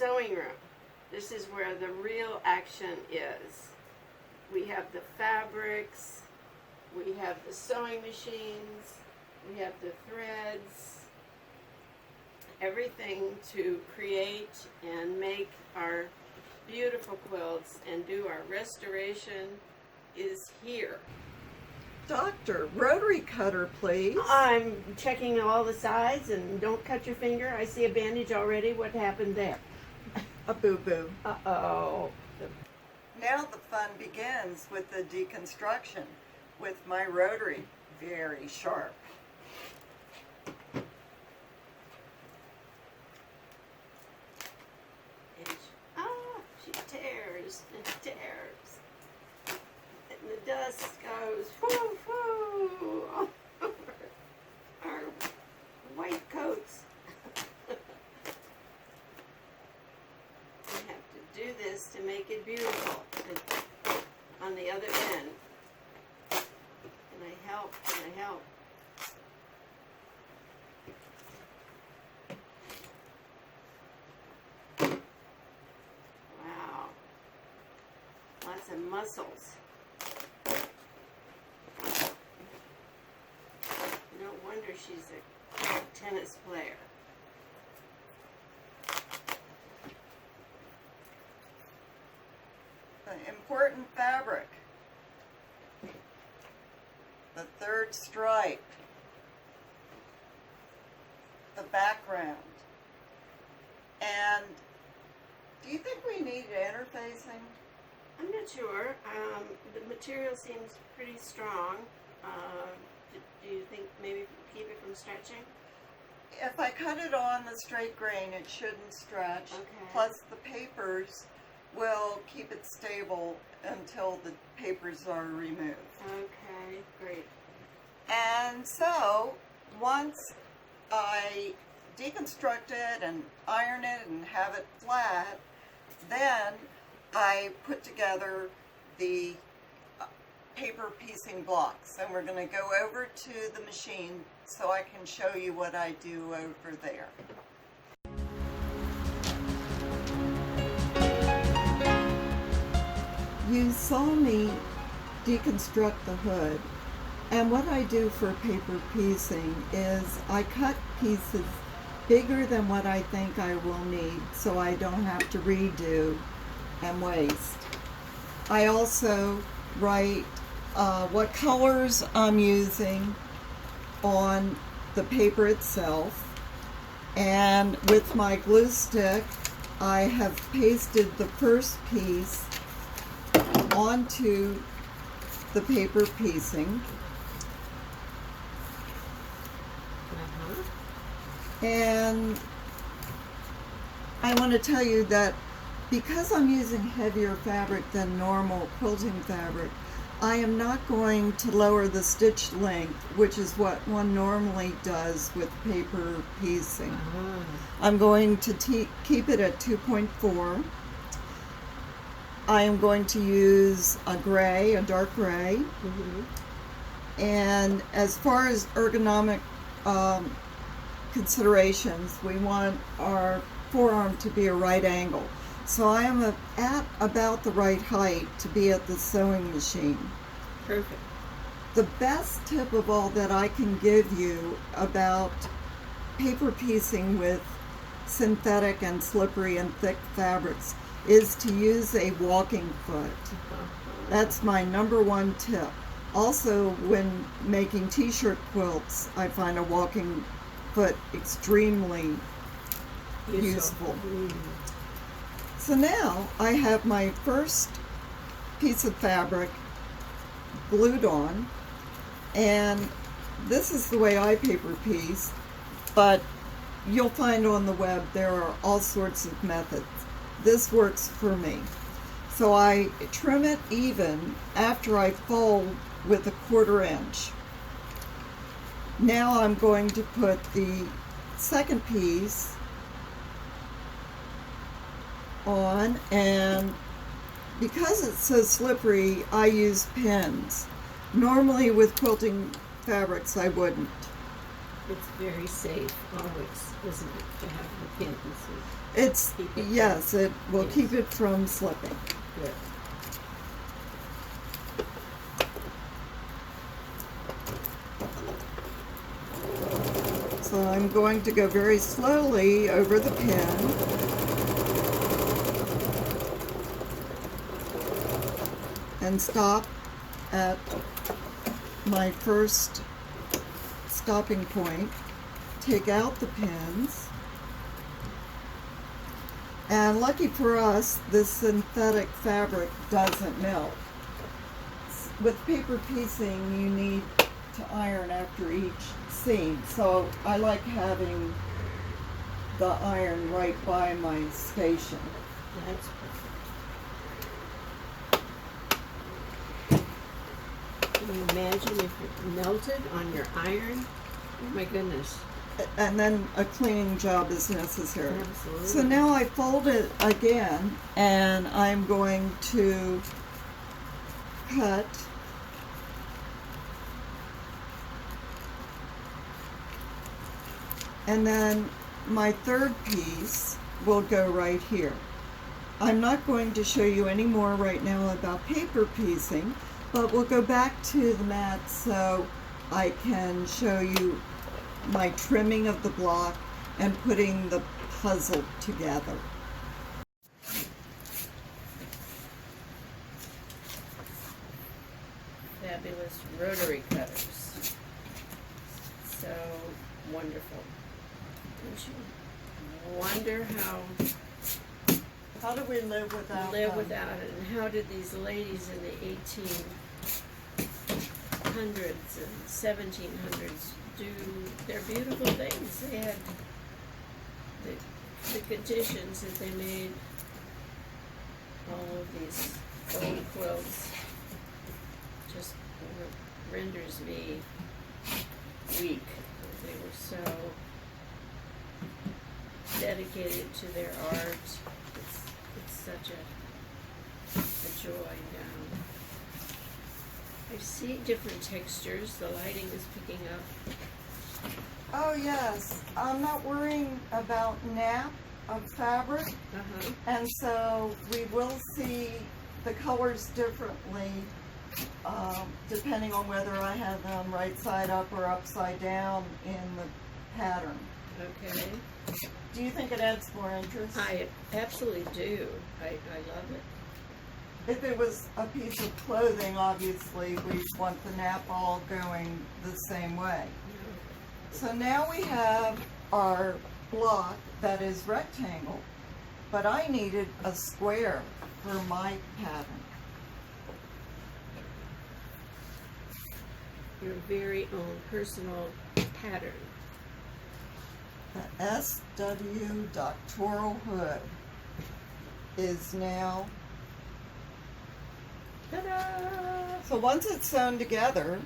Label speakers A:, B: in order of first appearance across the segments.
A: sewing room. This is where the real action is. We have the fabrics, we have the sewing machines, we have the threads, everything to create and make our beautiful quilts and do our restoration is here.
B: Doctor, rotary cutter, please.
A: I'm checking all the sides, and don't cut your finger. I see a bandage already. What happened there?
B: A boo-boo.
A: Uh-oh.
B: Now the fun begins with the deconstruction with my rotary. Very sharp.
A: She tears and tears. And the dust goes whoo, whoo, all over our white coats. We have to do this to make it beautiful. And on the other end. And I help, and I help. Wow. Lots of muscles. No wonder she's a tennis player.
B: The important fabric. The third stripe. The background. And do you think we need interfacing?
A: I'm not sure. The material seems pretty strong. Do you think maybe keep it from stretching?
B: If I cut it on the straight grain, it shouldn't stretch.
A: Okay.
B: Plus the papers will keep it stable until the papers are removed.
A: Okay, great.
B: And so once I deconstruct it and iron it and have it flat, then I put together the paper piecing blocks, and we're going to go over to the machine so I can show you what I do over there. You saw me deconstruct the hood, and what I do for paper piecing is I cut pieces bigger than what I think I will need so I don't have to redo and waste. I also write what colors I'm using on the paper itself, and with my glue stick I have pasted the first piece onto the paper piecing. And I want to tell you that because I'm using heavier fabric than normal quilting fabric, I am not going to lower the stitch length, which is what one normally does with paper piecing. I'm going to keep it at 2.4. I am going to use a gray, a dark gray. And as far as ergonomic considerations, we want our forearm to be a right angle. So I am at about the right height to be at the sewing machine.
A: Perfect.
B: The best tip of all that I can give you about paper piecing with synthetic and slippery and thick fabrics is to use a walking foot. That's my #1 tip. Also, when making t-shirt quilts, I find a walking foot extremely useful. So now I have my first piece of fabric glued on, and this is the way I paper piece, but you'll find on the web there are all sorts of methods. This works for me. So I trim it even after I fold with a 1/4 inch. Now I'm going to put the second piece on, and because it's so slippery, I use pins. Normally with quilting fabrics I wouldn't.
A: It's very safe always, isn't it, to have the pins?
B: It's,
A: Keep it
B: yes, it will
A: Yes.
B: keep it from slipping.
A: Good.
B: So I'm going to go very slowly over the pin. And stop at my first stopping point. Take out the pins. And lucky for us, this synthetic fabric doesn't melt. With paper piecing, you need to iron after each seam. So I like having the iron right by my station.
A: That's perfect. Can you imagine if it melted on your iron? Oh my goodness.
B: And then a cleaning job is necessary.
A: Absolutely.
B: So now I fold it again, and I'm going to cut and then my third piece will go right here. I'm not going to show you any more right now about paper piecing, but we'll go back to the mat so I can show you my trimming of the block and putting the puzzle together.
A: Fabulous rotary cutters. So wonderful. Don't you wonder
B: How do we live without
A: live
B: them?
A: without it, and how did these ladies in the 1800s and 1700s do their beautiful things? They had the conditions that they made all of these old quilts just renders me weak. They were so dedicated to their art. It's such a joy now. I see different textures. The lighting is picking up.
B: Oh yes, I'm not worrying about nap of fabric, and so we will see the colors differently depending on whether I have them right side up or upside down in the pattern.
A: Okay.
B: Do you think it adds more interest?
A: I absolutely do. I love it.
B: If it was a piece of clothing, obviously we want the nap all going the same way. So now we have our block that is rectangle, but I needed a square for my pattern.
A: Your very own personal pattern.
B: The SW Doctoral hood is now,
A: Ta-da!
B: so once it's sewn together,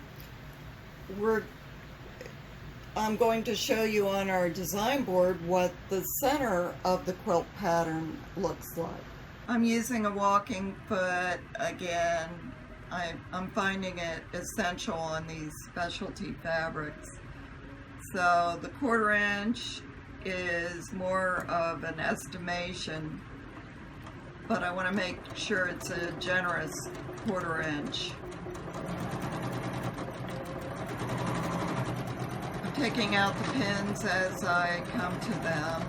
B: I'm going to show you on our design board what the center of the quilt pattern looks like. I'm using a walking foot again. I'm finding it essential on these specialty fabrics. So the 1/4 inch is more of an estimation, but I want to make sure it's a generous 1/4 inch. I'm taking out the pins as I come to them.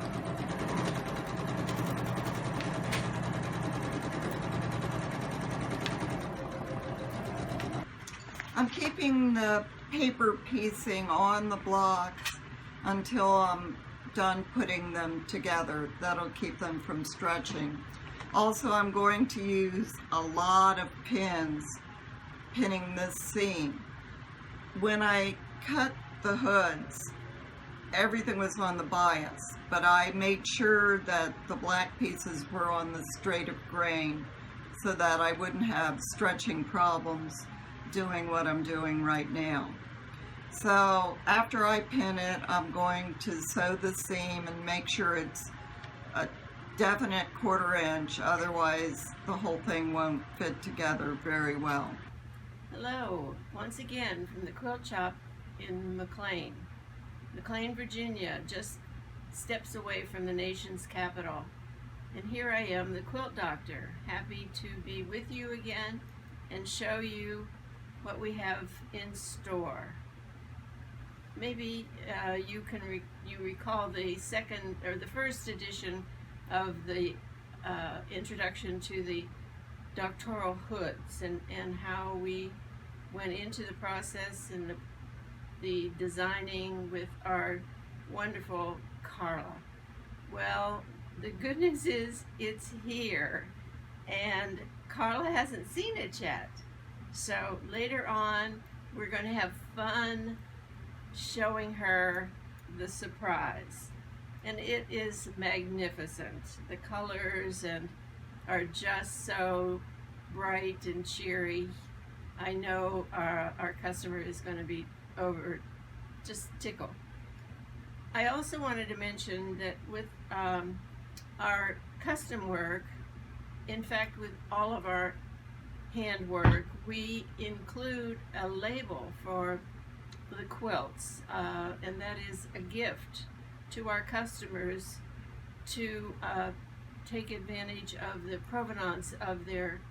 B: I'm keeping the paper piecing on the blocks until I'm done putting them together. That'll keep them from stretching. Also, I'm going to use a lot of pins pinning this seam. When I cut the hoods, everything was on the bias, but I made sure that the black pieces were on the straight of grain so that I wouldn't have stretching problems doing what I'm doing right now. So after I pin it, I'm going to sew the seam and make sure it's a definite 1/4 inch, otherwise the whole thing won't fit together very well.
A: Hello, once again from the quilt shop in McLean. McLean, Virginia, just steps away from the nation's capital. And here I am, the Quilt Doctor, happy to be with you again and show you what we have in store. Maybe you recall the first edition of the introduction to the Doctoral hoods and how we went into the process and the designing with our wonderful Carla. Well, the good news is it's here, and Carla hasn't seen it yet. So later on, we're going to have fun showing her the surprise. And it is magnificent. The colors are just so bright and cheery. I know our customer is going to be just tickled. I also wanted to mention that with our custom work, in fact with all of our handwork, we include a label for the quilts, and that is a gift to our customers to take advantage of the provenance of their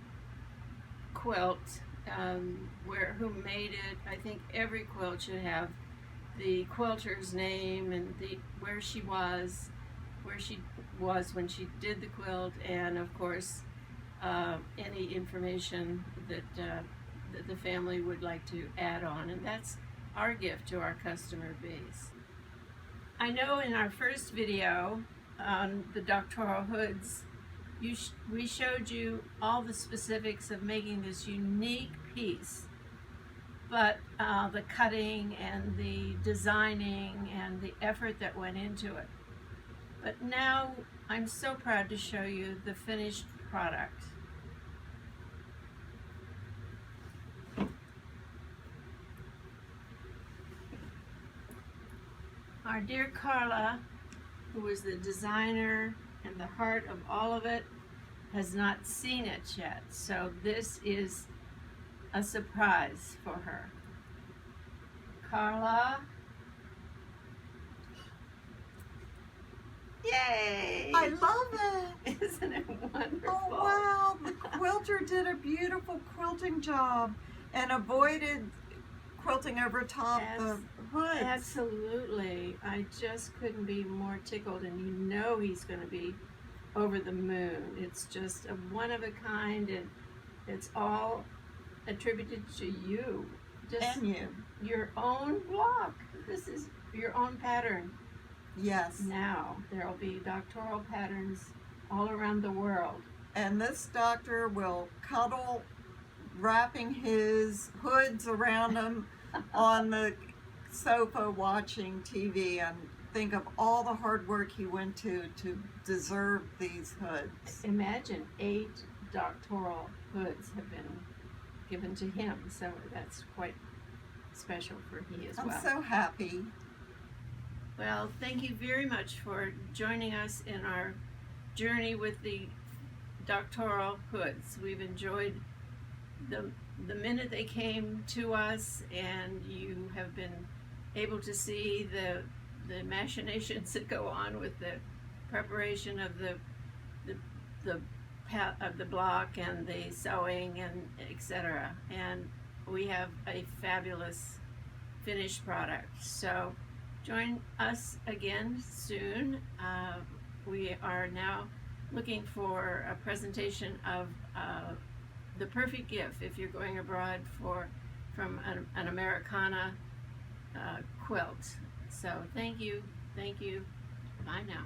A: quilt, who made it. I think every quilt should have the quilter's name and where she was when she did the quilt, and of course any information that the family would like to add on, and that's our gift to our customer base. I know in our first video on the Doctoral hoods, we showed you all the specifics of making this unique piece, but the cutting and the designing and the effort that went into it. But now I'm so proud to show you the finished product. Our dear Carla, who was the designer and the heart of all of it, has not seen it yet. So this is a surprise for her. Carla. Yay!
B: I love it!
A: Isn't it wonderful?
B: Oh wow, the quilter did a beautiful quilting job and avoided quilting over top the hoods.
A: Absolutely. I just couldn't be more tickled, and you know he's going to be over the moon. It's just a one of a kind, and it's all attributed to you. Just
B: And you.
A: Your own block. This is your own pattern.
B: Yes.
A: Now there will be doctoral patterns all around the world.
B: And this doctor will cuddle, wrapping his hoods around him on the sofa watching TV, and think of all the hard work he went to deserve these hoods.
A: Imagine 8 doctoral hoods have been given to him, so that's quite special for me as well.
B: I'm so happy.
A: Well, thank you very much for joining us in our journey with the doctoral hoods. We've enjoyed the minute they came to us, and you have been able to see the machinations that go on with the preparation of the block and the sewing and etc. And we have a fabulous finished product. So join us again soon. We are now looking for a presentation of the perfect gift if you're going abroad from an Americana quilt. So thank you. Bye now.